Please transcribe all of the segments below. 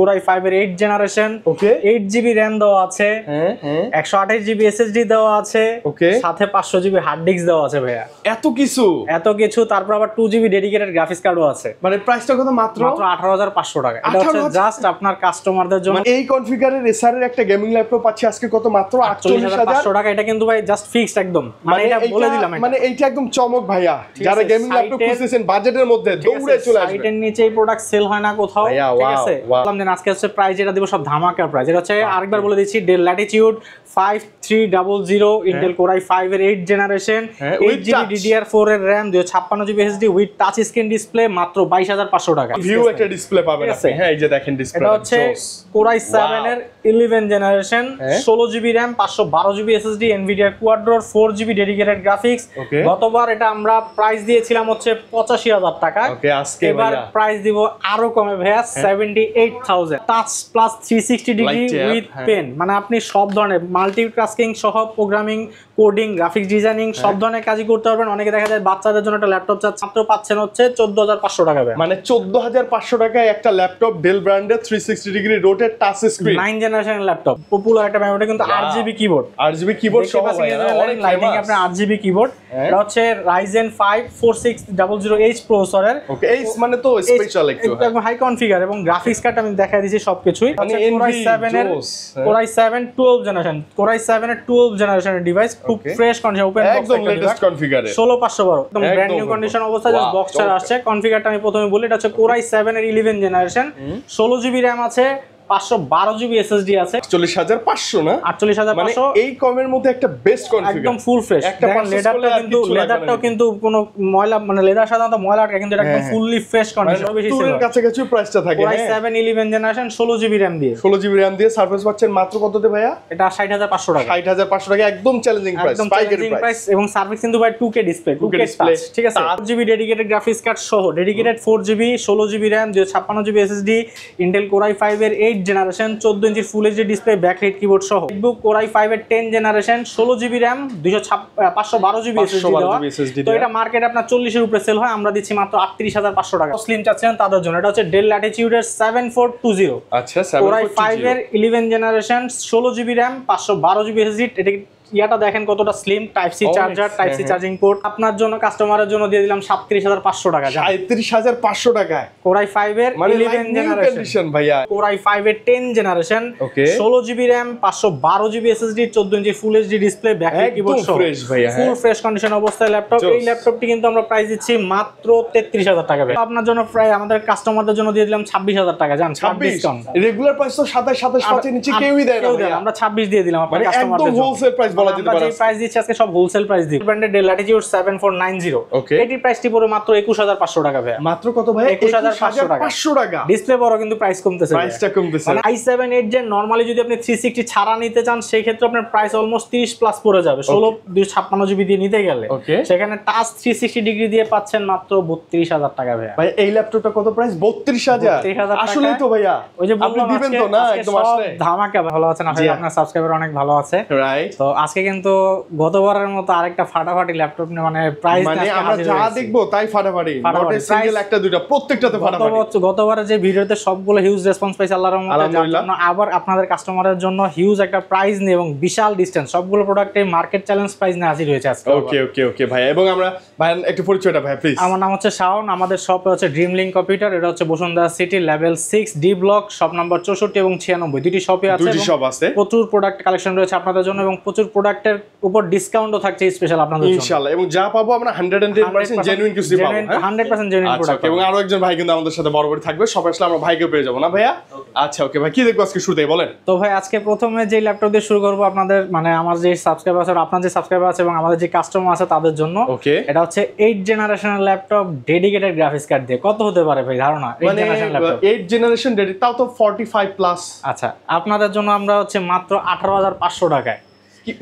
Core i5 এর 8 generation, ওকে 8GB RAM দেওয়া আছে, 128GB SSD দেওয়া আছে, ওকে সাথে 500GB হার্ড ডিস্ক দেওয়া আছে ভাইয়া। এত কিছু তারপর আবার 2GB ডেডিকেটেড গ্রাফিক্স কার্ডও আছে। মানে প্রাইসটা কত? মাত্র 18,500 টাকা। এটা হচ্ছে জাস্ট আপনার কাস্টমারদের জন্য। এই কনফিগারের এসারের একটা গেমিং ল্যাপটপ পাচ্ছি আজকে কত? মাত্র 48,500 টাকা। এটা কিন্তু ভাই জাস্ট ফিক্সড একদম, মানে এটা বলে দিলাম। মানে এইটা একদম চমক ভাইয়া, যারা গেমিং ল্যাপটপ খুঁজতেছেন বাজেটের মধ্যে দৌড়ে চলে আসবেন। সাইটের নিচে এই প্রোডাক্ট সেল হয় না কোথাও, ঠিক আছে? বললাম যে আজকে হচ্ছে প্রাইস যেটা দিব সব ধামাকা প্রাইস। এটা হচ্ছে আরেকবার বলে দিচ্ছি, del Latitude 5300 Intel core i5 এর 8 জেনারেশন, 8GB DDR4 এর RAM, 256GB SSD with touch screen display, মাত্র 22,500 টাকা। ভিউ একটা ডিসপ্লে পাবেন আপনি। হ্যাঁ এই যে দেখেন ডিসপ্লে। এটা হচ্ছে কোর i7 এর 11 generation, 16GB RAM, 512GB SSD, Nvidia Quadro 4GB dedicated graphics. গতবার এটা আমরা প্রাইস দিয়েছিলাম হচ্ছে 85,000 টাকা। ওকে আজকে এবার প্রাইস দিব আরো কমে ভাইয়া, 78,000। Touch plus 360 degree with pen, মানে আপনি সব ধরনের মাল্টিটাস্কিং সহ প্রোগ্রামিং, কোডিং, গ্রাফিক্স ডিজাইনিং সব ধরনের কাজই করতে পারবেন। অনেকে দেখা যায় বাচ্চাদের জন্য একটা ল্যাপটপ চাচ্ছে, মাত্র পাচ্ছেন হচ্ছে 14,500 টাকা। মানে 14,500 টাকায় একটা ল্যাপটপ ডেল ব্র্যান্ডের 360 degree rotate touch screen 9 generation laptop, popular একটা ব্র্যান্ড। কিন্তু 8GB কিবোর্ড, 8GB কিবোর্ড সহ অনেক লাইটিং আপনার 8GB কিবোর্ড। এটা হচ্ছে Ryzen 5 4600H প্রসেসরের। ওকে এই মানে তো স্পেশাল একদম হাই কনফিগার, এবং গ্রাফিক্স কার্ড আমি দেখাই দিয়েছি সবকিছুই। মানে Core i7 12 generation, Core i7 এর 12 জেনারেশনের ডিভাইস, খুব ফ্রেশ কন্ডিশন, ওপেন বক্স, একদম লেটেস্ট কনফিগারে 16512 একদম ব্র্যান্ড নিউ কন্ডিশন অবস্থায়, জাস্ট বক্স ছাড়া আসছে। কনফিগারটা আমি প্রথমে বলি, এটা হচ্ছে Core i7 এর 11 জেনারেশন, 16GB RAM আছে, 512GB SSD আছে। 48,500 না 48,500, মানে এই কমের মধ্যে একটা বেস্ট কনফিগার, একদম ফুল ফ্রেশ। লেদারটাও কিন্তু কোনো ময়লা, মানে লেদার সাধারণত ময়লা আটকে, কিন্তু এটা একদম ফুললি ফ্রেশ কন্ডিশন। বেশি টুরের কাছাকাছি প্রাইসটা থাকে। Core i7 11 generation, 16GB RAM দিয়ে, 16GB RAM দিয়ে সার্ভিস পাচ্ছেন মাত্র কততে ভাইয়া? এটা 60,500 টাকা। 60,500 টাকা, একদম চ্যালেঞ্জিং প্রাইস, পাইকারি প্রাইস। এবং সার্ভিস কিন্তু ভাই 2K ডিসপ্লে, 2K ডিসপ্লে, ঠিক আছে? 8GB ডেডিকেটেড গ্রাফিক্স কার্ড সহ, dedicated 4GB, 16GB RAM, 256GB SSD, Intel Core i5 এর 8 generation, 14 inch full HD display, backlight keyboard সহ। MacBook Core i5 এর 10 generation, 16GB RAM, 512GB SSD। তো এটা মার্কেটে আপনার 40 এর উপরে সেল হয়, আমরা দিচ্ছি মাত্র 38,500 টাকা। স্লিম চাচ্ছেন তাদের জন্য এটা হচ্ছে ডেল ল্যাটিটিউড এর 7420। আচ্ছা, Core i5 এর 11 generation, 16GB RAM, 512GB SSD। এটা ইয়াটা দেখেন কতটা slim, type C charger, type C charging port. আপনার জন্য কাস্টমারের জন্য দিয়ে দিলাম 37,500 টাকা। 37,500 টাকায় Core i5 এর 11 জেনারেশন ভাইয়া। Core i5 এর 10 generation, 16GB RAM, 512GB SSD, 14 inch full HD display, backlight keyboard সহ, ফুল ফ্রেশ কন্ডিশন অবস্থায় ল্যাপটপ। এই ল্যাপটপটি কিন্তু আমরা প্রাইস দিচ্ছি মাত্র 33,000 টাকা। আপনার জন্য প্রায় আমাদের কাস্টমারদের জন্য দিয়ে দিলাম 26,000 টাকা। জান 26 ডিসকাউন্ট, রেগুলার প্রাইস তো 27,500 নিচে কেউই দেয় না, আমরা 26 দিয়ে দিলাম আপনার কাস্টমারদের জন্য। একদম হোলসেল প্রাইস বলা যেতে পারে। যে প্রাইস দিচ্ছি আজকে সব হোলসেল প্রাইস দিই। ব্র্যান্ডের ডেল ল্যাটিটিউড 7490, এটির প্রাইসটি পড়ে মাত্র 21,500 টাকা ভাই। মাত্র কত ভাই? 21,500 টাকা। ডিসপ্লে বড় কিন্তু প্রাইস কমতেছে, প্রাইসটা কমতেছে। মানে i7 8 জেন নরমালি যদি আপনি 360 ছাড়া নিতে চান, সেই ক্ষেত্রে আপনার প্রাইস অলমোস্ট 30 প্লাস পড়ে যাবে। 256GB দিয়ে নিতে গেলে সেখানে টাচ 360 ডিগ্রি দিয়ে পাচ্ছেন মাত্র 32,000 টাকা ভাই। ভাই এই ল্যাপটপটা কত প্রাইস? 32,000। আসলেই তো ভাইয়া, ওই যে আপনি দিবেন তো না একদম আসলে ধামাকা। ভালো আছেন? আসলে আপনার সাবস্ক্রাইবার অনেক ভালো আছে, রাইট? তো আজকে কিন্তু গতবারের মতো আরেকটা ফাটাফাটি ল্যাপটপ নিয়ে, মানে প্রাইস মানে আমরা যা দেখবো তাই ফাটাফাটি, নট এ সিঙ্গেল একটা দুইটা, প্রত্যেকটাতে ফাটাফাটি। গতবারে যে ভিডিওতে সবগুলো হিউজ রেসপন্স পাইছে আল্লাহর রহমতে, যার জন্য আবার আপনাদের কাস্টমারের জন্য হিউজ একটা প্রাইস নিয়ে এবং বিশাল ডিসটেন্স সবগুলো প্রোডাক্টে মার্কেট চ্যালেঞ্জ প্রাইস নিয়ে হাজির হয়েছে আজকে। ওকে ওকে ওকে ভাই, এবং আমরা ভাই একটু পরিচয়টা ভাই প্লিজ। আমার নাম হচ্ছে শাওন, আমাদের শপ হচ্ছে ড্রিমলিংক কম্পিউটার। এটা হচ্ছে Bashundhara city level 6 D block, shop number 64 এবং 96। দুটি শপে আছে, প্রচুর প্রোডাক্ট কালেকশন রয়েছে আপনাদের জন্য, এবং প্রচুর প্রোডাক্টের উপর ডিসকাউন্টও থাকছে স্পেশাল আপনাদের জন্য ইনশাআল্লাহ। এবং যা পাবো আমরা 110% জেনুইন কিছু পাবো, 100% জেনুইন প্রোডাক্ট। এবং আরো একজন ভাই কিন্তু আমাদের সাথে বরাবর থাকবে, সবাই আসলে আমরা ভাইকে পেয়ে যাবো না ভাইয়া? আচ্ছা ওকে ভাই, কি দেখবো আজকে শুরুতেই বলেন তো ভাই। আজকে প্রথমে যে ল্যাপটপ দিয়ে শুরু করবো, আপনাদের মানে আমার যে সাবস্ক্রাইবার আছে, আপনার যে সাবস্ক্রাইবার আছে এবং আমাদের যে কাস্টমার আছে তাদের জন্য। এটা হচ্ছে 8 জেনারেশনের ল্যাপটপ, ডেডিকেটেড গ্রাফিক্স কার্ড দিয়ে। কত হতে পারে ভাই ধারণা? 8 জেনারেশন তাও তো 45 প্লাস। আচ্ছা, আপনাদের জন্য আমরা হচ্ছে মাত্র 18,500 টাকায়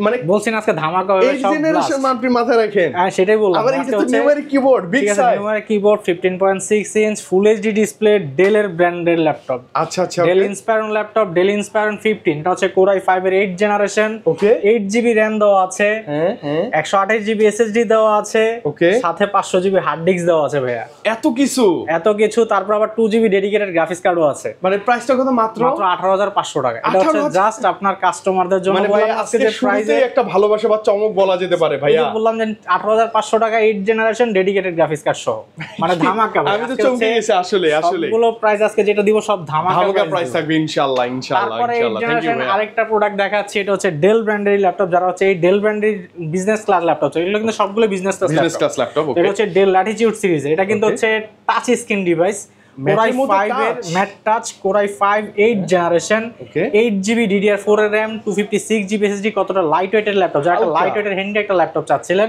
মানে বলছেন আজকে ধামাকা হবে এই সব জেনারেশন আপনি মাথায় রাখেন। হ্যাঁ সেটাই বললাম আবার এই যে numeric keyboard big size, numeric keyboard 15.6 inch full HD display, Dell এর ব্র্যান্ডের ল্যাপটপ। আচ্ছা আচ্ছা, Dell Inspiron laptop, Dell Inspiron 15, এটা হচ্ছে কোর i5 এর 8 জেনারেশন। ওকে, 8GB RAM দেওয়া আছে, হ্যাঁ হ্যাঁ, 128GB SSD দেওয়া আছে, ওকে, সাথে 500GB হার্ড ডিস্ক দেওয়া আছে ভাইয়া। এত কিছু, তারপর আবার 2GB ডেডিকেটেড গ্রাফিক্স কার্ডও আছে। মানে প্রাইসটা কত? মাত্র 18,500 টাকা। এটা হচ্ছে জাস্ট আপনার কাস্টমারদের জন্য। মানে ভাই আজকে যে প্রাইসে একটা ভালোবাসা বা চমক বলা যেতে পারে ভাইয়া। বললাম যে 18,500 টাকা 8 জেনারেশন ডেডিকেটেড গ্রাফিক্স কার্ড সহ, মানে ধামাকা। আমি তো চমকে গেছি আসলে। সবগুলো প্রাইস আজকে যেটা দিব সব ধামাকা প্রাইস থাকবে ইনশাআল্লাহ ইনশাআল্লাহ ইনশাআল্লাহ। থ্যাংক ইউ ভাই। আরেকটা প্রোডাক্ট দেখাচ্ছি, এটা হচ্ছে ডেল ব্র্যান্ডের ল্যাপটপ। যারা হচ্ছে এই ডেল ব্র্যান্ডের বিজনেস ক্লাস ল্যাপটপ, এগুলো কিন্তু সবগুলো বিজনেস ক্লাস ল্যাপটপ। এটা হচ্ছে ডেল ল্যাটিটিউড সিরিজ। এটা কিন্তু হচ্ছে touch screen device, Core i5 এর mat touch, Core i5 8 generation, 8GB DDR4 এর RAM, 256GB SSD। কতটা লাইট ওয়েটের ল্যাপটপ, যারা একটা লাইট ওয়েটের হ্যান্ডি একটা ল্যাপটপ চাচ্ছিলেন,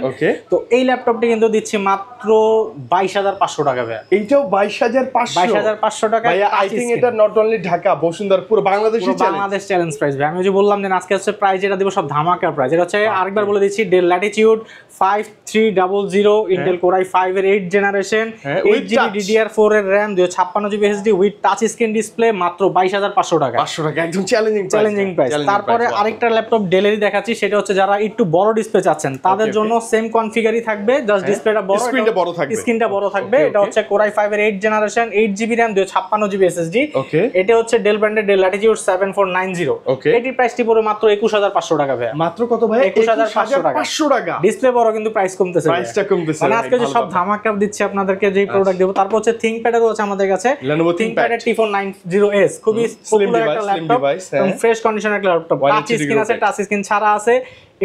তো এই ল্যাপটপটি কিন্তু দিচ্ছি মাত্র 22,500 টাকা ভাই। এইটাও 22,500 টাকা ভাই। আই থিং এটা নট অনলি ঢাকা, বসুন্ধরা, পুরো বাংলাদেশ চ্যালেঞ্জ প্রাইস ভাই। আমি যে বললাম যে আজকে হচ্ছে প্রাইস যেটা দিব সব ধামাকা প্রাইস। এটা হচ্ছে আরেকবার বলে দিচ্ছি, del Latitude 5300 Intel Core i5 এর 8 জেনারেশন, 8GB DDR4 এর RAM, 256GB SSD with touch screen display, মাত্র 22,500 টাকা। 500 টাকা, একদম চ্যালেঞ্জিং প্রাইস। তারপরে আরেকটা ল্যাপটপ ডেলেরই দেখাচ্ছি, সেটা হচ্ছে যারা একটু বড় ডিসপ্লে চাচ্ছেন তাদের জন্য সেম কনফিগারই থাকবে, জাস্ট ডিসপ্লেটা বড়, স্ক্রিনটা বড় থাকবে। এটা হচ্ছে Core i5 এর 8 generation, 8GB RAM, 256GB SSD। এটা হচ্ছে ডেল ব্র্যান্ডের ডেল ল্যাটিটিউড 7490। এটির প্রাইসটি পড়ে মাত্র 21,500 টাকা ভাই। মাত্র কত ভাই? 21,500 টাকা। ডিসপ্লে বড় কিন্তু প্রাইস কমতেছে, প্রাইসটা কমতেছে। মানে আজকে যে সব ধামাকা দিচ্ছি আপনাদেরকে, যে প্রোডাক্ট দেব। তারপর হচ্ছে ThinkPad এর আছে আমাদের কাছে, Lenovo ThinkPad T490S, খুবই পপুলার একটা ল্যাপটপ এবং ফ্রেশ কন্ডিশনের একটা ল্যাপটপ। টাচ স্ক্রিন আছে, টাচ স্ক্রিন ছাড়া আছে।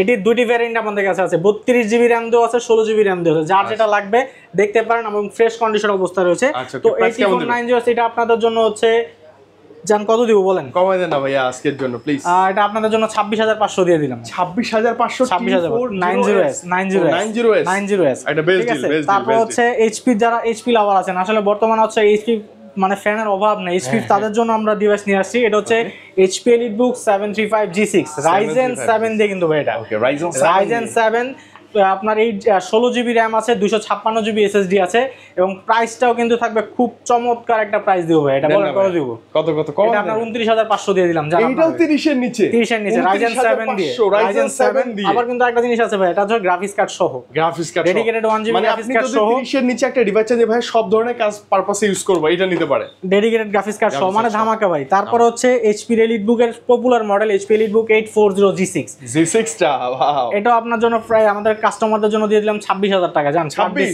এটির দুটি ভ্যারিয়েন্ট আমাদের কাছে আছে, 32GB RAM দেওয়া আছে, 16GB RAM দেওয়া আছে। যার যেটা লাগবে দেখতে পারেন এবং ফ্রেশ কন্ডিশন অবস্থা রয়েছে। তো এই T490S এটা আপনাদের জন্য হচ্ছে, জান কত দিব বলেন? কমাই দেন না ভাইয়া আজকের জন্য প্লিজ। এটা আপনাদের জন্য 26,500 দিয়ে দিলাম। 26,500 এটা বেস্ট ডিল। তারপর হচ্ছে এইচপি, যারা এইচপি লাভার আছেন, আসলে বর্তমানে হচ্ছে এইচপি মানে ফ্যানের অভাব নেই, এইচপি তাদের জন্য আমরা ডিভাইস নিয়ে আসছি। এটা হচ্ছে HP EliteBook 735 G6 Ryzen 7 দিয়ে কিন্তু এটা। Ryzen 7 আপনার এই 16GB RAM আছে, 256GB SSD আছে এবং প্রাইসটাও কিন্তু থাকবে খুব চমৎকার একটা প্রাইস দিব ভাই। এটা বলেন কত দিব? কত এটা আপনার 29,500 দিয়ে দিলাম। জানেন এটাও 30 এর নিচে, 30 এর নিচে Ryzen 7 দিয়ে। Ryzen 7 দিয়ে আবার কিন্তু একটা জিনিস আছে ভাই, এটা হচ্ছে গ্রাফিক্স কার্ড সহ, ডেডিকেটেড 1GB গ্রাফিক্স কার্ড সহ। 30 এর নিচে একটা ডিভাইস আছে ভাই, সব ধরনের কাজ পারপাসে ইউজ করব, এটা নিতে পারে, ডেডিকেটেড গ্রাফিক্স কার্ড সহ, মানে ধামাকা ভাই। তারপর হচ্ছে HP EliteBook এর popular model HP EliteBook 840 G6 টা, ওয়াও। এটা আপনার জন্য প্রায় আমাদের কাস্টমারদের জন্য দিলাম 26,000 টাকা। জান 26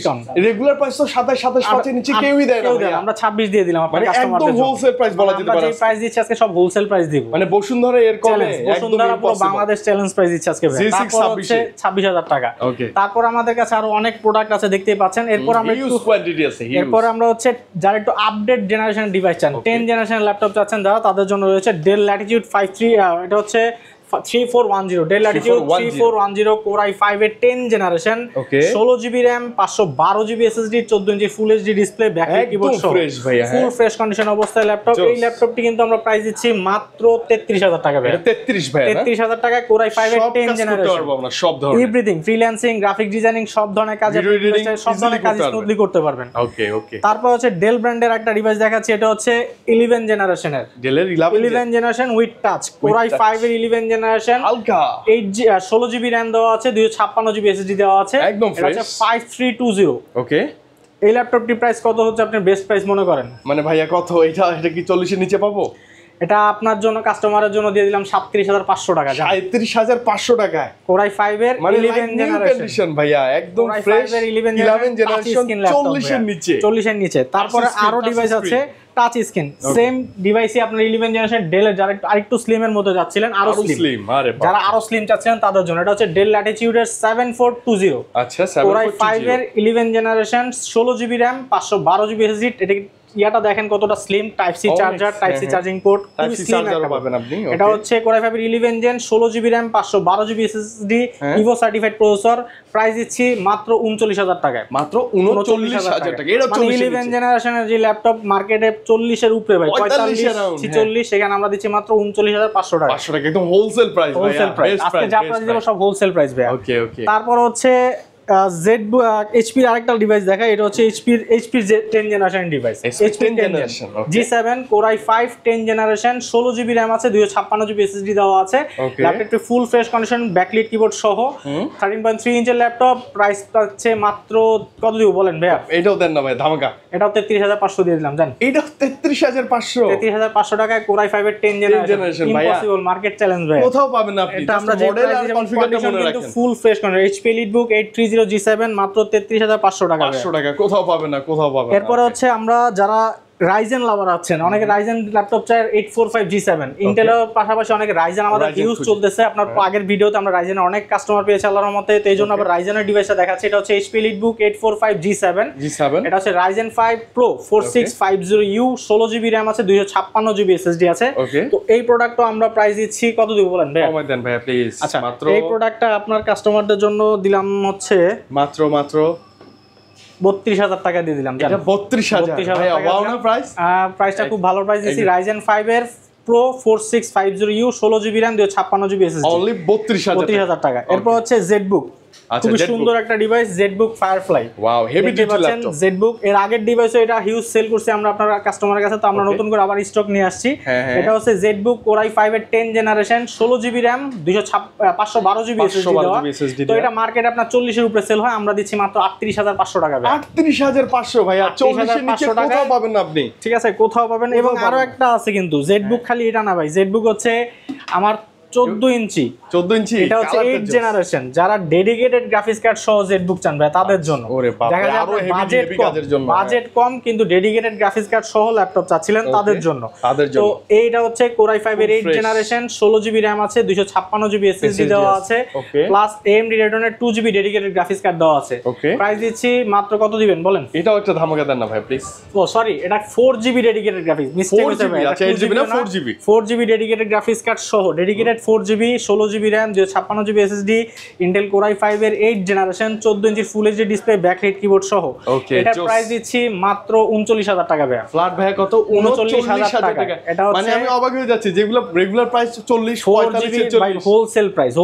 রেগুলার প্রাইস তো 27 নিচে কেউই দেয় না, আমরা 26 দিয়ে দিলাম আপনাদের কাস্টমারদের জন্য। একদম হোলসেল প্রাইস বলা যেতে পারে। আমরা যে প্রাইস দিচ্ছি আজকে সব হোলসেল প্রাইস দিব, মানে বসুন্ধরা এর কমে, বসুন্ধরা পুরো বাংলাদেশ চ্যালেঞ্জ প্রাইস দিচ্ছি আজকে ভাই। তারপর হচ্ছে 26,000 টাকা। তারপর আমাদের কাছে আরো অনেক প্রোডাক্ট আছে, দেখতেই পাচ্ছেন। এরপর আমরা হিউজ কোয়ান্টিটি আছে। এরপর আমরা হচ্ছে যারা একটু আপডেট জেনারেশন ডিভাইস চান, 10 জেনারেশন ল্যাপটপ চাচ্ছেন যারা, তাদের জন্য রয়েছে ডেল ল্যাটিটিউড 53, এটা হচ্ছে 3410 ডেল ল্যাটিটিউড 3410 Core i5 এর 10 generation, 16GB RAM, 512GB SSD, 14 inch full HD display, backlight keyboard সহ ফুল ফ্রেশ কন্ডিশন অবস্থায় ল্যাপটপ। এই ল্যাপটপটি কিন্তু আমরা প্রাইস দিচ্ছি মাত্র 33,000 টাকা ভাই। 33 ভাই, 33,000 টাকা Core i5 এর 10 জেনারেশন। আমরা সব ধরনের এভরিথিং, ফ্রিল্যান্সিং, গ্রাফিক ডিজাইনিং, সব ধরনের কাজ সব ধরনের কাজ স্মুথলি করতে পারবেন। ওকে। তারপর হচ্ছে ডেল ব্র্যান্ডের একটা ডিভাইস দেখাচ্ছি, এটা হচ্ছে 11 জেনারেশনের, ডেলের 11 generation with touch, Core i5 এর 11 জেনারেশন, হালকা 16GB RAM দেওয়া আছে, 256GB SSD দেওয়া আছে, একদম ফ্রেশ, 5320। ওকে, এই ল্যাপটপটির প্রাইস কত হচ্ছে আপনার বেস্ট প্রাইস মনে করেন? মানে ভাইয়া কত এটা কি 40 এর নিচে পাবো? এটা আপনার জন্য কাস্টমারের জন্য দিয়ে দিলাম 37,500 টাকা। 37,500 টাকায় Core i5 এর 11 জেনারেশন ভাইয়া, একদম ফ্রেশ 11 জেনারেশন, 40 এর নিচে। তারপরে আরো ডিভাইস আছে টাচ স্ক্রিন, সেম ডিভাইসই আপনার 11 জেনারেশন ডেলের, যারা আরেকটু স্লিম এর মধ্যে যাচ্ছিলেন, আরো স্লিম, যারা আরো স্লিম চাচ্ছিলেন তাদের জন্য এটা হচ্ছে ডেল ল্যাটিটিউড এর 7420। আচ্ছা, Core i5 এর 11 generation, 16GB RAM, 512GB SSD, এটা ইয়াটা দেখেন কতটা slim, type C charger, type C charging port, খুবই স্লিম একটা পাবেন আপনি। এটা হচ্ছে Core i5 এর 11 gen 16GB RAM 512GB SSD Evo certified processor. Price দিচ্ছি মাত্র 39000 টাকায়, মাত্র 39000 টাকা। এটা 11 জেনারেশনের যে ল্যাপটপ মার্কেটে 40 এর উপরে ভাই, 45 46, সেখানে আমরা দিচ্ছি মাত্র 39500 টাকা। 500 টাকা একদম হোলসেল প্রাইস ভাই, হোলসেল প্রাইস। আজকে যা প্রাইস দেব সব হোলসেল প্রাইস ভাই। ওকে ওকে। তারপর হচ্ছে HP এর আরেকটা ডিভাইস দেখা, এটা হচ্ছে HP 10 generation device, HP 10 generation G7 Core i5 10 generation 16GB RAM আছে, 256GB SSD দেওয়া আছে। ল্যাপটপটি ফুল ফ্রেশ কন্ডিশন, ব্যাকলিট কিবোর্ড সহ, 13.3 ইঞ্চের ল্যাপটপ। প্রাইস পাচ্ছে মাত্র কত দিব বলেন ভাইয়া? এটাও দেন না ভাই ধামাকা। এটাও 33500 দিয়ে দিলাম জান। এটাও 33500, 33500 টাকায় Core i5 এর 10 জেনারেশন ভাই। ইম্পসিবল মার্কেট চ্যালেঞ্জ ভাই, কোথাও পাবেন না আপনি। এটা আমরা যে মডেল আর কনফিগারেশন মনে রাখেন, কিন্তু ফুল fresh condition HP EliteBook 830 G7 মাত্র 33500 টাকা। 500 টাকা কোথাও পাবেন না, কোথাও পাবেন না। এরপরে হচ্ছে আমরা যারা রাইজেন লাভার আছেন, অনেকে রাইজেন ল্যাপটপ চায় 845 G7, ইন্টেলের পাশাপাশি অনেকে রাইজেন আমাদের ইউজ চলতেছে। আপনার আগের ভিডিওতে আমরা রাইজেনের অনেক কাস্টমার পেয়েছি আল্লাহর রহমতে, তো এইজন্য আবার রাইজেনের ডিভাইসটা দেখাচ্ছি। এটা হচ্ছে HP EliteBook 845 G7, এটা হচ্ছে Ryzen 5 Pro 4650U 16GB RAM আছে, 256GB SSD আছে। তো এই প্রোডাক্টও আমরা প্রাইস দিচ্ছি কত দিব বলেন ভাই? কমাই দেন ভাই প্লিজ। আচ্ছা, মাত্র এই প্রোডাক্টটা আপনার কাস্টমারদের জন্য দিলাম হচ্ছে মাত্র 32000 টাকা দিয়ে দিলাম। এটা 32000 ভাই, ওয়াও না প্রাইস। প্রাইসটা খুব ভালো প্রাইস দিছি। Ryzen 5 এর Pro 4650U 16GB RAM 256GB SSD only 32000 টাকা। এরপর হচ্ছে ZBook, খুব সুন্দর একটা device, ZBook Firefly। Wow, heavy detail laptop. ZBook এর আগের ডিভাইসও এটা হিউজ সেল করছে আমরা আপনার কাস্টমারের কাছে, তো আমরা নতুন করে আবার স্টক নিয়ে আসছি। এটা হচ্ছে ZBook Core i5 এর 10 generation 16GB RAM 512GB SSD। তো এটা মার্কেটে আপনার 40 এর উপরে সেল হয়, আমরা দিচ্ছি মাত্র 38500 টাকা। 38500 ভাইয়া, 40 এর নিচে কোথাও পাবেন না আপনি। ঠিক আছে, কোথাও পাবেন। এবং আরো একটা আছে কিন্তু ZBook, খালি এটা না ভাই, ZBook হচ্ছে আমার 14 ইঞ্চি, এটা হচ্ছে 8 জেনারেশন। যারা ডেডিকেটেড গ্রাফিক্স কার্ড সহ ZBook চান ভাই তাদের জন্য, দেখা যায় বাজেট কম কিন্তু ডেডিকেটেড গ্রাফিক্স কার্ড সহ ল্যাপটপ চাচ্ছিলেন তাদের জন্য। তো এইটা হচ্ছে Core i5 এর 8 জেনারেশন 16GB RAM আছে, 256GB SSD দেওয়া আছে, plus AMD Radeon 2GB dedicated graphics card দেওয়া আছে। প্রাইস দিচ্ছি মাত্র কত দিবেন বলেন? এটাও একটা ধামাকা দেন না ভাই প্লিজ। ও সরি, এটা 4GB ডেডিকেটেড গ্রাফিক্স, মিস্টেক হয়েছে ভাই। আচ্ছা 8GB না 4GB? 4GB dedicated graphics card সহ, dedicated 4GB 16GB RAM 256GB SSD, Intel Core i5 এর 8 generation 14 inch full HD display, backlight keyboard সহ। এটা প্রাইস দিচ্ছি মাত্র 39000 টাকা ভাই। ফ্ল্যাট ভাই কত? 39000 টাকা। এটা হচ্ছে মানে আমি অবাক হয়ে যাচ্ছি, যেগুলো রেগুলার প্রাইস 40 45 ভাই হোলসেল প্রাইস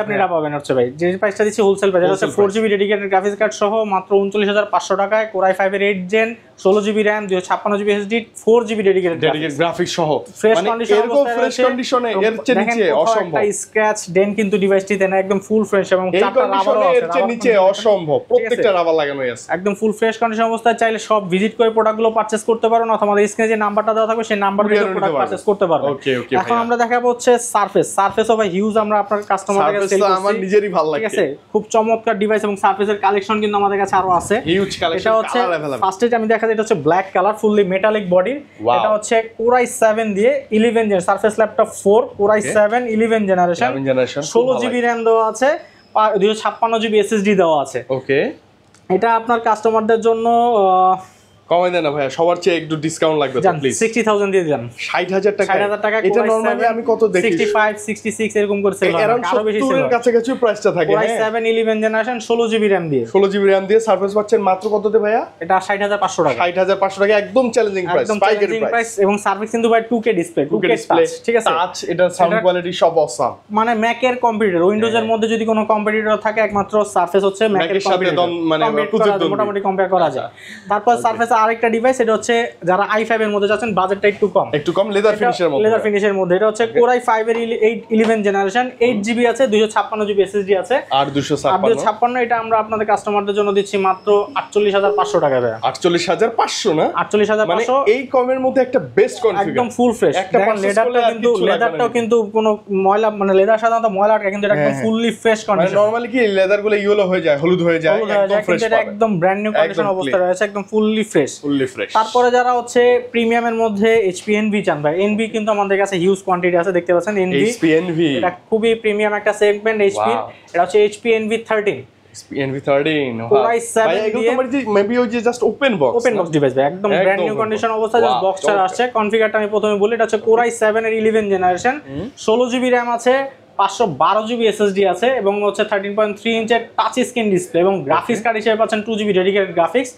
আপনি এটা পাবেন হচ্ছে ভাই, যে প্রাইসটা দিচ্ছি হোলসেল প্রাইস। এটা হচ্ছে 4GB ডেডিকেটেড গ্রাফিক্স কার্ড সহ মাত্র 39500 টাকায়, Core i5 এর 8 gen 16GB RAM 256GB SSD 4GB dedicated graphics সহ। ফ্রেশ মানে এরকম ফ্রেশ কন্ডিশনে এর চেয়ে নিচে অসম্ভব। একটা স্ক্র্যাচ ডেন কিন্তু ডিভাইসটিতে না, একদম ফুল ফ্রেশ এবং চারটা রাবারও আছে, এর চেয়ে নিচে অসম্ভব। প্রত্যেকটা রাবার লাগানোই আছে, একদম ফুল ফ্রেশ কন্ডিশন অবস্থায়। চাইলে সব ভিজিট করে প্রোডাক্টগুলো পারচেজ করতে পারো, অথবা আমাদের স্ক্রিনে যে নাম্বারটা দেওয়া থাকবে সেই নাম্বার দিয়ে প্রোডাক্ট পারচেজ করতে পারো। এখন আমরা দেখাবো হচ্ছে সারফেস ভাই হিউজ, আমরা আপনার কাস্টমারদের কাছে সেল করছি, আমার নিজেরই ভালো লাগে। ঠিক আছে, খুব চমৎকার ডিভাইস এবং সারফেসের কালেকশন কিন্তু আমাদের কাছে আরো আছে, হিউজ কালেকশন। এটা হচ্ছে ফার্স্টে আমি দেখাচ্ছি, এটা হচ্ছে black colour fully metallic body. এটা হচ্ছে Core i7 দিয়ে 11 gen Surface laptop 4 Core i7 11 generation 16GB RAM দেওয়া আছে, 256GB SSD দেওয়া আছে। ওকে, এটা আপনার কাস্টমারদের জন্য কমাই দেন না ভাই, সবার চেয়ে একটু ডিসকাউন্ট লাগবে তো প্লিজ। 60000 দিয়ে দিলাম। 60000 টাকা। 60000 টাকা। এটা নরমালি আমি কত দেখি 65 66 এরকম করে সেল হয়, আরো বেশি সেল হয়। এর কাছাকাছি প্রাইসটা থাকে। Core i7 11 generation 16GB RAM দিয়ে 16GB RAM দিয়ে সার্ভিস পাচ্ছেন মাত্র কততে ভাইয়া? এটা 60500 টাকা। 60500 টাকা, একদম চ্যালেঞ্জিং প্রাইস, পাইকারি প্রাইস। এবং সার্ভিস কিন্তু ভাই 2K ডিসপ্লে, 2K টাচ, ঠিক আছে, টাচ। এটা সাউন্ড কোয়ালিটি সব অসাম। মানে ম্যাক এর কম্পিটিটর, উইন্ডোজ এর মধ্যে যদি কোনো কম্পিটিটর থাকে একমাত্র সারফেস হচ্ছে ম্যাক এর সাথে মানে মোটামুটি কম্পেয়ার করা যায়। তারপর সারফেসের আরেকটা ডিভাইস, এটা হচ্ছে যারা i5 এর মধ্যে যাচ্ছেন, বাজেটটা একটু কম লেদার ফিনিশের মধ্যে, এটা হচ্ছে Core i5 এর 11 জেনারেশন 8GB আছে, 256GB SSD আছে, আর 256। এটা আমরা আপনাদের কাস্টমারদের জন্য দিচ্ছি মাত্র 48500 টাকা। 48500 না 48500, মানে এই কমের মধ্যে একটা বেস্ট কনফিগার, একদম ফুল ফ্রেশ। দেখেন লেদারটাও কিন্তু কোনো ময়লা, মানে লেদার সাধারণত ময়লা আটকে, কিন্তু এটা একদম ফুললি ফ্রেশ কন্ডিশন। নরমালি কি লেদার গুলো ইয়েলো হয়ে যায়, হলুদ হয়ে যায়, একদম ফ্রেশ, এটা একদম ব্র্যান্ড নিউ কন্ডিশন অবস্থায় রয়েছে, একদম ফুললি ফ্রেশ। তারপরে যারা হচ্ছে প্রিমিয়ামের মধ্যে HP Envy চান ভাই, Envy কিন্তু আমাদের কাছে হিউজ কোয়ান্টিটি আছে, দেখতে পাচ্ছেন Envy। এটা খুবই প্রিমিয়াম একটা সেগমেন্ট HP। এটা হচ্ছে HP Envy 13 NV13 Core i7 ভাই এগুলো তো মানে মেবি ওই যে জাস্ট ওপেন বক্স ডিভাইস ভাই, একদম ব্র্যান্ড নিউ কন্ডিশন অবস্থা, জাস্ট বক্সটা আসছে। কনফিগারটা আমি প্রথমে বলি, এটা হচ্ছে Core i7 এর 11 জেনারেশন, 16 জিবি র‍্যাম আছে, 512 জিবি এসএসডি আছে এবং হচ্ছে 13.3 ইঞ্চের টাচ স্ক্রিন ডিসপ্লে এবং গ্রাফিক্স কার্ড হিসেবে পাচ্ছেন 2 জিবি ডেডিকেটেড গ্রাফিক্স।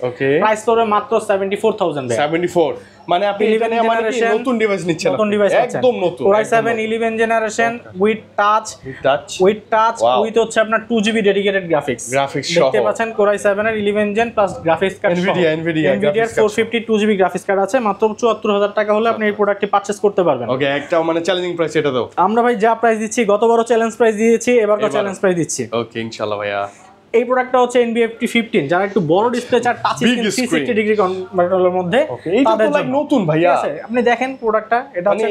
প্রাইস পড়বে মাত্র 74,000 ভাই। 74 মানে আপনি এখানে মানে কি নতুন ডিভাইস নিচ্ছেন, নতুন ডিভাইস একদম নতুন Core i7 11 generation with touch with হচ্ছে আপনার 2 জিবি ডেডিকেটেড গ্রাফিক্স সহ দেখতে পাচ্ছেন। Core i7 এর 11 gen plus graphics card Nvidia 450 2 GB graphics card আছে, মাত্র 74,000 টাকা হলে আপনি এই প্রোডাক্টটি পারচেজ করতে পারবেন। ওকে, একটা মানে চ্যালেঞ্জিং প্রাইস এটা দাও। আমরা ভাই যা প্রাইস দিচ্ছি, গতবারও চ্যালেঞ্জ প্রাইস দিয়েছি, এবারও চ্যালেঞ্জ প্রাইস দিচ্ছি। ওকে ইনশাআল্লাহ ভাইয়া। এই প্রোডাক্টটা হচ্ছে NBFT15, যারা একটু বড় ডিসপ্লে চার, টাচ স্ক্রিন 360 ডিগ্রি কনভার্টারের মধ্যে, তাদের জন্য নতুন ভাইয়া। ঠিক আছে, আপনি দেখেন প্রোডাক্টটা, এটা হচ্ছে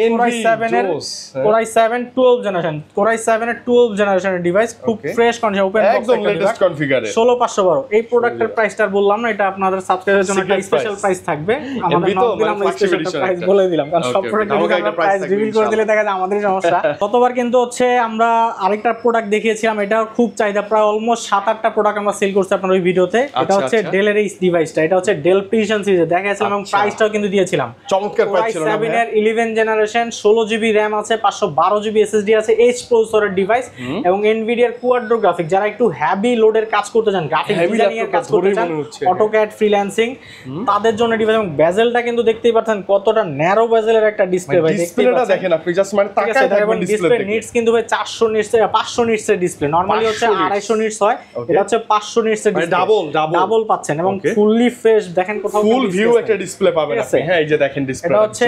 Core i7 12 generation, Core i7 এর 12 জেনারেশনের ডিভাইস, খুব ফ্রেশ কন্ডিশন, ওপেন বক্স, একদম লেটেস্ট কনফিগারে 16512। এই প্রোডাক্টের প্রাইসটা বললাম না, এটা আপনাদের সাবস্ক্রাইবারের জন্য একটা স্পেশাল প্রাইস থাকবে। আমাদের নক দিলাম, স্পেশাল প্রাইস বলে দিলাম, কারণ সব প্রোডাক্টের প্রাইস রিভিল করে দিলে দেখা যায় আমাদেরই সমস্যা। গতবার কিন্তু হচ্ছে আমরা আরেকটা প্রোডাক্ট দেখিয়েছিলাম, এটা খুব চাহিদা, প্রায় অলমোস্ট 7-8টা প্রোডাক্ট আমরা সেল করছি আপনার ওই ভিডিওতে। এটা হচ্ছে ডেলের এই ডিভাইসটা, এটা হচ্ছে ডেল প্রিসিশন সিরিজে দেখাইছিলাম এবং প্রাইসটাও কিন্তু দিয়েছিলাম। চমৎকার প্রাইস ছিল না? 7 এর 11 জেনারেশন, 16 জিবি র‍্যাম আছে, 512 জিবি এসএসডি আছে, এইচ প্রসেসরের ডিভাইস এবং এনভিডিআর কোয়াড্রো গ্রাফিক। যারা একটু হেভি লোডের কাজ করতে চান, গ্রাফিক ডিজাইনিং এর কাজ করতে চান, অটোক্যাড ফ্রিল্যান্সিং, তাদের জন্য ডিভাইস। এবং বেজেলটা কিন্তু দেখতেই পাচ্ছেন কতটা ন্যারো বেজেলের একটা ডিসপ্লে ভাই, ডিসপ্লেটা দেখেন আপনি, জাস্ট মানে তাকায় থাকবেন ডিসপ্লে নিটস কিন্তু ভাই 400 নিটস 500 নিটস এর ডিসপ্লে, নরমালি হচ্ছে 250 নিটস হয়, এটা হচ্ছে 500 নিটস এর ডিসপ্লে, ডাবল পাচ্ছেন এবং ফুললি ফ্রেশ। দেখেন কোথাও ফুল ভিউ একটা ডিসপ্লে পাবেন আপনি। হ্যাঁ এই যে দেখেন ডিসপ্লে, এটা হচ্ছে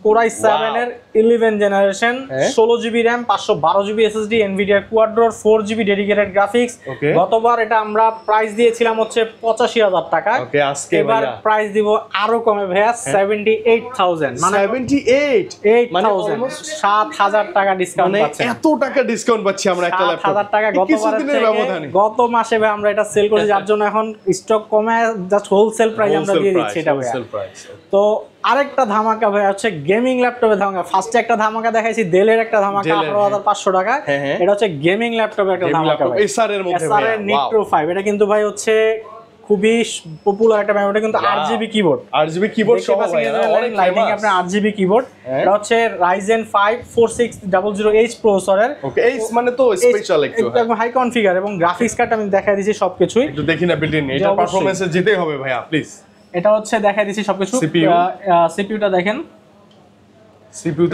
Core i7 এর 11 generation, 16 GB RAM, 512 GB SSD, NVIDIA Quadro, 4 GB dedicated graphics. গতবার এটা আমরা প্রাইস দিয়েছিলাম হচ্ছে 85,000 টাকা, ওকে আজকে এবার প্রাইস দিব আরো কমে ভাইয়া, 78,000, মানে 7,000 টাকা ডিসকাউন্ট পাচ্ছেন। এত টাকা ডিসকাউন্ট পাচ্ছি আমরা একটা ল্যাপটপ, 7,000 টাকা গত মাসে ভাই আমরা এটা সেল করেছি, যার জন্য এখন স্টক কমে জাস্ট হোলসেল প্রাইস আমরা দিয়ে দিচ্ছি এটা ভাই। তো আরেকটা ধামাকা ভাই হচ্ছে গেমিং ল্যাপটপে ধামাকা। ফার্স্টে একটা ধামাকা দেখাইছি, ডেলের একটা ধামাকা 18,500 টাকা, এটা হচ্ছে গেমিং ল্যাপটপে একটা ধামাকা ভাই, এসআর এর মধ্যে ভাই, এসআর নিট্রো 5। এটা কিন্তু ভাই হচ্ছে খুবই পপুলার একটা ব্র্যান্ড, কিন্তু আরজিবি কিবোর্ড, সহ ভাই অনেক লাইটিং আপনার আরজিবি কিবোর্ড। এটা হচ্ছে Ryzen 5 4600H প্রসেসরের। ওকে, এই মানে তো স্পেশাল একদম হাই কনফিগার এবং গ্রাফিক্স কার্ড আমি দেখাই দিয়েছি সবকিছুই, একটু দেখি না বিল্ড ইন, এটা পারফরম্যান্সে যেতেই হবে ভাইয়া প্লিজ। এটা হচ্ছে দেখাই দিয়েছি সবকিছু। সিপিইউটা দেখেন,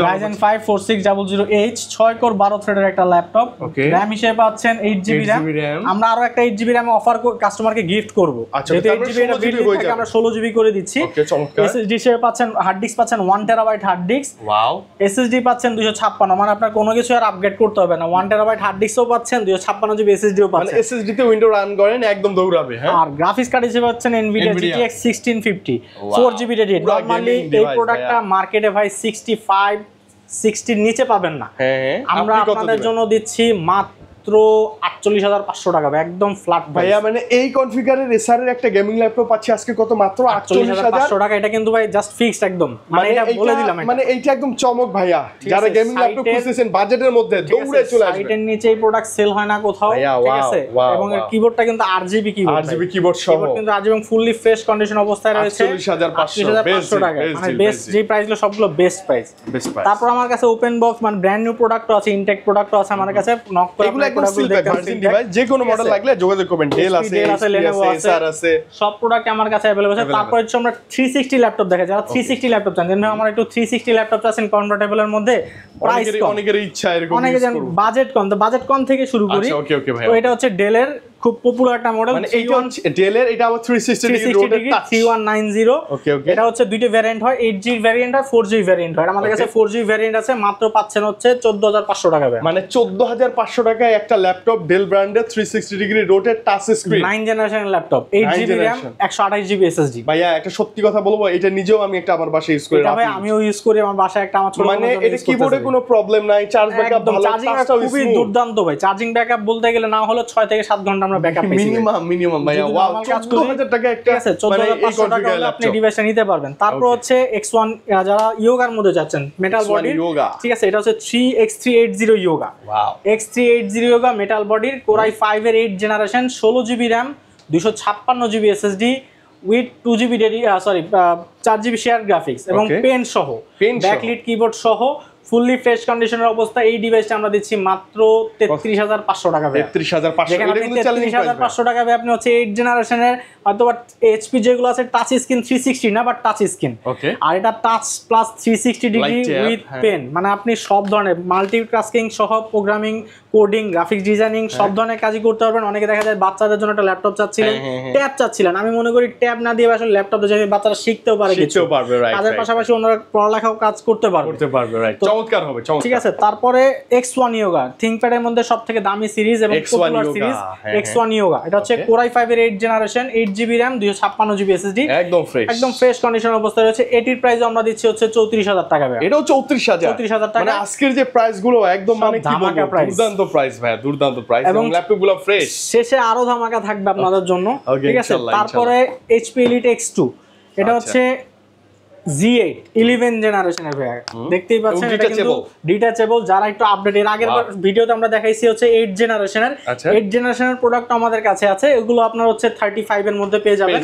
Ryzen 5 4600H 6 কোর 12 থ্রেডের একটা ল্যাপটপ। র‍্যাম হিসেবে পাচ্ছেন 8 জিবি র‍্যাম। আমরা আরো একটা 8 জিবি র‍্যাম অফার কাস্টমারকে গিফট করব, যেহেতু 8 জিবি এটা বিল্ড থেকে আমরা 16 জিবি করে দিচ্ছি। এসএসডি হিসেবে পাচ্ছেন, হার্ড ডিস্ক পাচ্ছেন 1 terabyte hard disk, wow. SSD পাচ্ছেন 256, মানে আপনার কোনো কিছু আর আপগ্রেড করতে হবে না। 1 টেরাবাইট হার্ড ডিস্কও পাচ্ছেন, 256 জিবি এসএসডিও পাচ্ছেন, মানে এসএসডি তে উইন্ডো রান করেন একদম দৌড়াবে। হ্যাঁ, আর গ্রাফিক্স কার্ড হিসেবে পাচ্ছেন Nvidia GTX 1650 4 GB dedicated. Normally এই প্রোডাক্টটা মার্কেটে ভাই 60 নিচে পাবেন না, আমরা আপনাদের জন্য দিচ্ছি মাত্র 48,500 টাকা, একদম ফ্ল্যাট ভাইয়া। মানে এই কনফিগারের এসআর এর একটা গেমিং ল্যাপটপ পাচ্ছি আজকে কত, মাত্র 48,500 টাকা। এটা কিন্তু ভাই জাস্ট ফিক্সড একদম, মানে এটা বলে দিলাম, মানে এইটা একদম চমক ভাইয়া। যারা গেমিং ল্যাপটপ খুঁজছেন বাজেটের মধ্যে, দৌড়ে চলে আসবেন। সাইটের নিচে এই প্রোডাক্ট সেল হয় না কোথাও, ঠিক আছে। এবং এর কিবোর্ডটা কিন্তু আরজিবি কিবোর্ড সহ, কিন্তু আরজিবি এবং ফুললি ফ্রেশ কন্ডিশন অবস্থায় রয়েছে, 48,500 টাকা, মানে বেস্ট যে প্রাইস গুলো সবগুলো বেস্ট প্রাইস। তারপর আমার কাছে ওপেন বক্স মানে ব্র্যান্ড নিউ প্রোডাক্টও আছে, ইনটেক প্রোডাক্টও আছে আমার কাছে, নক করে ডিভাইস যে কোনো মডেল লাগলে যোগাযোগ করবেন। ডেল আছে, Lenovo আছে, এসআর আছে, সব প্রোডাক্ট আমার কাছে अवेलेबल আছে। তারপর হচ্ছে আমরা 360 ল্যাপটপ দেখা, যারা 360 ল্যাপটপ চান, যেন আমার একটু 360 ল্যাপটপ চাচ্ছেন কমফোর্টেবলের মধ্যে, প্রাইস কম, অনেকের ইচ্ছা এরকম, অনেকে বাজেট কম, তো বাজেট কম থেকে শুরু করি। আচ্ছা ওকে ভাই। তো এটা হচ্ছে ডেলের খুব পপুলার একটা মডেল, মানে এইটা হচ্ছে ডেলের, এটা আবার 360 ডিগ্রি রোটেট টাচ 3190। ওকে এটা হচ্ছে দুইটা ভ্যারিয়েন্ট হয়, 8G ভ্যারিয়েন্ট আর 4G ভ্যারিয়েন্ট হয়। আমাদের কাছে 4G ভ্যারিয়েন্ট আছে, মাত্র পাচ্ছেন হচ্ছে 14,500 টাকা, মানে 14,500 টাকায় একটা ল্যাপটপ ডেল ব্র্যান্ডের 360 degree rotate touch screen 9 generation laptop, 8GB RAM 128GB SSD। ভাইয়া একটা সত্যি কথা বলবো, এটা নিজেও আমি একটা আমার বাসায় ইউজ করি, এটা ভাই আমিও ইউজ করি আমার বাসায় একটা, আমার ছোট মানে এটা কিবোর্ডে কোনো প্রবলেম নাই, চার্জ ব্যাকআপ ভালো, চার্জিংটা খুবই দুর্দান্ত ভাই। চার্জিং ব্যাকআপ বলতে গেলে না হলো 6 থেকে 7 ঘন্টার আমরা ব্যাকআপ পেয়েছি। মিনিমাম ভাইয়া, যদি ওয়াও, normal কাজ করি, 14000 টাকা একটা, ঠিক আছে, 14,500 টাকা হলে আপনি ডিভাইসটা নিতে পারবেন। তারপর হচ্ছে X1 যারা ইয়োগার মধ্যে যাচ্ছেন, মেটাল বডি, ঠিক আছে, এটা হচ্ছে 3X380 yoga. Wow, X380 yoga metal বডির Core i5 এর 8 generation, 16GB RAM, 256GB SSD with 2GB 4GB share graphics এবং পেন সহ, ব্যাকলিট কিবোর্ড সহ, ফুললি ফ্রেশ কন্ডিশনের অবস্থা। এই ডিভাইসটা আমরা দিচ্ছি মাত্র 33,500 টাকা। 33,500, এটা কিন্তু 33,500 টাকা আপনি হচ্ছে 8 জেনারেশনের হয়তো এইচপি যেগুলো আছে টাচ স্ক্রিন 360 না, বাট টাচ স্ক্রিন, আর এটা touch plus 360 degree with pen, মানে আপনি সব ধরনের মাল্টিটাস্কিং সহ প্রোগ্রামিং, কোডিং, গ্রাফিক্স ডিজাইনিং সব ধরনের কাজই করতে পারবেন। অনেকে দেখা যায় বাচ্চাদের জন্য একটা ল্যাপটপ চাচ্ছিলেন, ট্যাব চাচ্ছিলেন, আমি মনে করি ট্যাব না দিয়ে আসলে ল্যাপটপ দিয়ে বাচ্চারা শিখতেও পারে, কাজের পাশাপাশি ওনারা পড়ালেখাও কাজ করতে পারবে। চমৎকার হবে, ঠিক আছে। তারপরে X1 ইয়োগা, থিংকপ্যাড এর মধ্যে সবথেকে দামি সিরিজ এবং পপুলার সিরিজ X1 ইয়োগা। এটা হচ্ছে Core i5 এর 8 generation, 8GB RAM, 256GB SSD, একদম ফ্রেশ কন্ডিশন অবস্থায় রয়েছে। এটির প্রাইস আমরা দিচ্ছি হচ্ছে 34,000 টাকা। এটাও 34,000 টাকা, মানে আজকের যে প্রাইস গুলো একদম মানে কি বলবো, দুর্দান্ত প্রাইস ভাই, দুর্দান্ত প্রাইস, এবং ল্যাপটপ গুলো ফ্রেশ। শেষে আরো ধামাকা থাকবে আপনাদের জন্য, ঠিক আছে। তারপরে HP Elite X2, এটা হচ্ছে Z8 11 জেনারেশনের ভাই, দেখতেই পাচ্ছেন এটা কিন্তু ডিটাচেবল। যারা একটু আপডেট, এর আগের ভিডিওতে আমরা দেখাইছি হচ্ছে 8 জেনারেশনের, 8 জেনারেশনের প্রোডাক্ট আমাদের কাছে আছে, এগুলো আপনার হচ্ছে 35 এর মধ্যে পেয়ে যাবেন,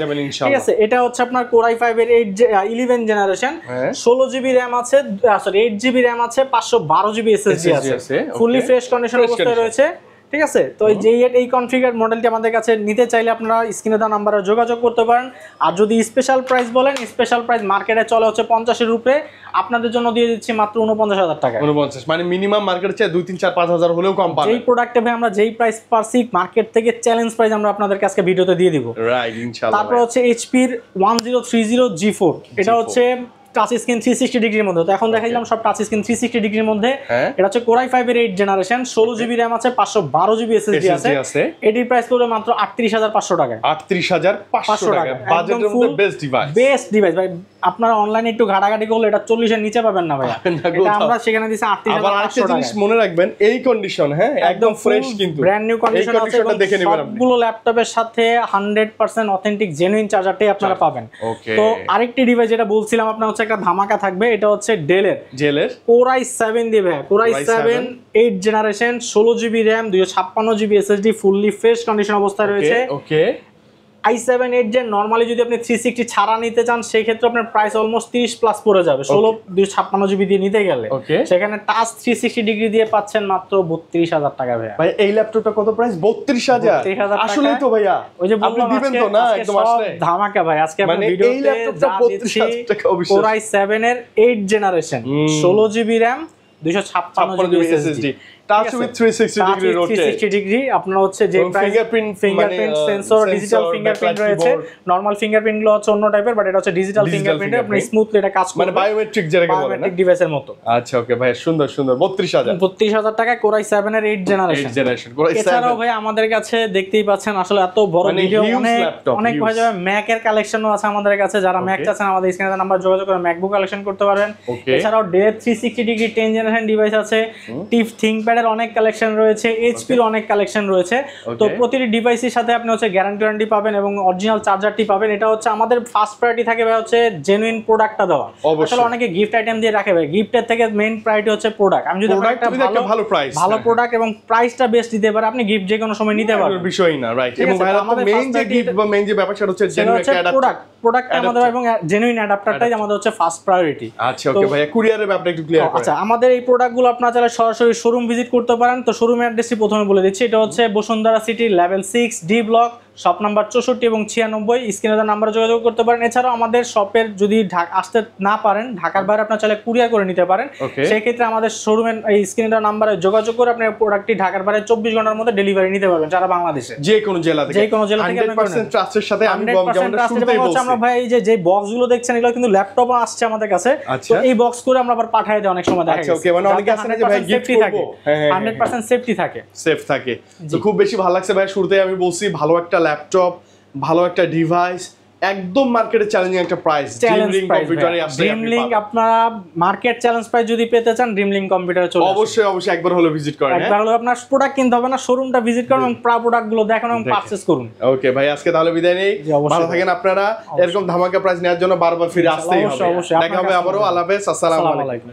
ঠিক আছে। এটা হচ্ছে আপনার Core i5 এর 11 জেনারেশন, 16GB RAM আছে, 8GB RAM আছে, 512GB SSD আছে, ফুললি ফ্রেশ কন্ডিশন অবস্থায় রয়েছে, ঠিক আছে। তো এই কনফিগার মডেলটি আমাদের কাছে নিতে চাইলে আপনারা স্ক্রিনে দেওয়া নাম্বারে যোগাযোগ করতে পারেন। আর যদি স্পেশাল প্রাইস বলেন, স্পেশাল প্রাইস মার্কেটে চলে হচ্ছে 50 এর উপরে, আপনাদের জন্য দিয়ে দিচ্ছি মাত্র 49,000 টাকা। 49, মানে মিনিমাম মার্কেটে চাই 2, 3, 4, 5,000 হলেও কম পাবেন। যেই প্রোডাক্টে ভাই আমরা যেই প্রাইস পারছি মার্কেট থেকে চ্যালেঞ্জ প্রাইস আমরা আপনাদের কাছে ভিডিওতে দিয়ে দিব, রাইট, ইনশাআল্লাহ। তারপর হচ্ছে HP এর 1030 G4, এটা হচ্ছে টাচ স্ক্রিন 360 ডিগ্রির মধ্যে। তো এখন দেখাইলাম সব টাচ স্ক্রিন 360 ডিগ্রির মধ্যে। এটা হচ্ছে Core i5 এর 8 জেনারেশন, 16GB RAM আছে, 512GB SSD আছে। এটির প্রাইস পড়বে মাত্র 38,500 টাকা। 38,500 টাকা, বাজেটের মধ্যে বেস্ট ডিভাইস ভাই। আপনারা অনলাইনে একটু ঘাটাঘাটি করলে এটা 40 এর নিচে পাবেন না ভাই, এটা আমরা সেখানে দিছি 38,500 টাকা। জিনিস মনে রাখবেন, এই কন্ডিশন, হ্যাঁ, একদম ফ্রেশ, কিন্তু ব্র্যান্ড নিউ কন্ডিশন আছে, দেখে নেবেন আপনি। সবগুলো ল্যাপটপের সাথে 100% অথেন্টিক জেনুইন চার্জারটাই আপনারা পাবেন। তো আরেকটি ডিভাইস যেটা বলছিলাম আপনার হচ্ছে একটা ধামাকা থাকবে, এটা হচ্ছে ডেলের Core i7 দিয়ে ভাই, Core i7 8 generation, 16GB RAM, 256GB SSD, fully fresh condition অবস্থায় রয়েছে। i7 8 জেন নরমালি যদি আপনি 360 ছাড়া নিতে চান, সেই ক্ষেত্রে আপনার প্রাইস অলমোস্ট 30 প্লাস পড়ে যাবে 16 256GB দিয়ে নিতে গেলে। সেখানে টাচ 360 ডিগ্রি দিয়ে পাচ্ছেন মাত্র 32,000 টাকা ভাই। ভাই এই ল্যাপটপটা কত প্রাইস? 32,000। আসলেই তো ভাইয়া, ওই যে আপনি দিবেন তো না একদম আসলে ধামাকা ভাই। আজকে আপনি ভিডিওতে এই ল্যাপটপটা 32,000 টাকা, অবশ্যই Core i7 এর 8 generation, 16GB RAM, 256GB SSD, touch with 360 degree rotate, 360 degree. আপনার হচ্ছে যে ফিঙ্গারপ্রিন্ট সেন্সর, ডিজিটাল ফিঙ্গারপ্রিন্ট রয়েছে। নরমাল ফিঙ্গারপ্রিন্ট গুলো হচ্ছে অন্য টাইপের, বাট এটা হচ্ছে ডিজিটাল ফিঙ্গারপ্রিন্ট, আপনি স্মুথলি এটা কাজ করবে, মানে বায়োমেট্রিক যেটাকে বলে না, বায়োমেট্রিক ডিভাইসের মতো। আচ্ছা, ওকে ভাই, সুন্দর সুন্দর। 32,000 টাকা Core i7 এর 8 জেনারেশন। এছাড়াও ভাই আমাদের কাছে দেখতেই পাচ্ছেন আসলে এত বড় ভিডিও, অনেক হয়ে যাবে। ম্যাক এর কালেকশনও আছে আমাদের কাছে, যারা ম্যাক চাচ্ছেন আমাদের স্ক্রিনে নাম্বার যোগাযোগ করে ম্যাকবুক কালেকশন করতে পারেন। এছাড়াও ডেল 360 ডিগ্রি 10 জেনারেশন ডিভাইস আছে, টিফ থিংকপ্যাড এর অনেক কালেকশন রয়েছে, এইচপির অনেক কালেকশন রয়েছে। তো প্রতিটি ডিভাইসের সাথে আপনি হচ্ছে গ্যারান্টি পাবেন এবং অরিজিনাল চার্জারটি পাবেন। এটা হচ্ছে আমাদের ফার্স্ট প্রায়োরিটি থাকে ভাই হচ্ছে জেনুইন প্রোডাক্টটা দেওয়া। আসলে অনেকে গিফট আইটেম দিয়ে রাখে ভাই, গিফটের থেকে মেইন প্রায়োরিটি হচ্ছে প্রোডাক্ট। আমি যদি একটা ভালো প্রোডাক্ট এবং প্রাইসটা বেস্ট দিতে পারে, আপনি গিফট যে কোনো সময় নিতে পারবেন, বিষয় না, রাইট। এবং ভাই আমাদের মেইন যে গিফট বা মেইন যে ব্যাপারটা হচ্ছে জেনুইন একটা প্রোডাক্ট আমাদের, এবং জেনুইন অ্যাডাপ্টারটাই আমাদের হচ্ছে ফার্স্ট প্রায়োরিটি। আচ্ছা, ওকে ভাই, কুরিয়ারের ব্যাপারটা একটু ক্লিয়ার করুন। আচ্ছা, আমাদের এই প্রোডাক্টগুলো আপনারা চাইলে সরাসরি শোরুম ভিজিট করতে পারেন। তো শোরুমের অ্যাড্রেসটি প্রথমে বলে দিচ্ছি, এটা হচ্ছে Bashundhara city level 6 D block, shop number 64 এবং 96, স্ক্রিনে দেওয়া নাম্বারে যোগাযোগ করতে পারেন। এছাড়াও আমাদের শপের যদি আসতে না পারেন, ঢাকার বাইরে আপনারা চাইলে কুরিয়ার করে নিতে পারেন। সেই ক্ষেত্রে আমাদের শোরুমের এই স্ক্রিনে দেওয়া নাম্বারে যোগাযোগ করে আপনি প্রোডাক্টটি ঢাকার বাইরে 24 ঘন্টার মধ্যে ডেলিভারি নিতে পারবেন, সারা বাংলাদেশে যে কোনো জেলা থেকে। 100% ট্রাস্টের সাথে আমি যেমনটা শুরুতেই বলছি, আমরা ভাই যে বক্সগুলো দেখছেন এগুলো কিন্তু ল্যাপটপও আসছে আমাদের কাছে। তো এই বক্স করে আমরা আবার পাঠিয়ে দেই অনেক সময়, দেখা আচ্ছা, ওকে, মানে অনেকে আছে না যে ভাই গিফট করব, 100% সেফটি থাকে, সেফ থাকে। তো খুব বেশি ভালো লাগছে ভাই, শুরুতেই আমি বলছি ভালো একটা ল্যাপটপ, ভালো একটা ডিভাইস, একদম মার্কেটে চ্যালেঞ্জিং একটা প্রাইস ড্রিমলিংক কম্পিউটারে আসলে ড্রিমলিংক আপনারা মার্কেট চ্যালেঞ্জ প্রাইস যদি পেতে চান ড্রিমলিংক কম্পিউটারে চলে আসুন। অবশ্যই একবার হলো ভিজিট করেন, একবার হলো আপনার প্রোডাক্ট কিনতে হবে না, শোরুমটা ভিজিট করুন এবং প্রোডাক্টগুলো দেখুন এবং পারচেজ করুন। ওকে ভাই, আজকে তাহলে বিদায় নেই, ভালো থাকেন আপনারা। এরকম ধামাকা প্রাইস নেওয়ার জন্য বারবার ফিরে আসতেই হবে। দেখা হবে আবারও। আল্লাহ হাফেজ, আসসালামু আলাইকুম।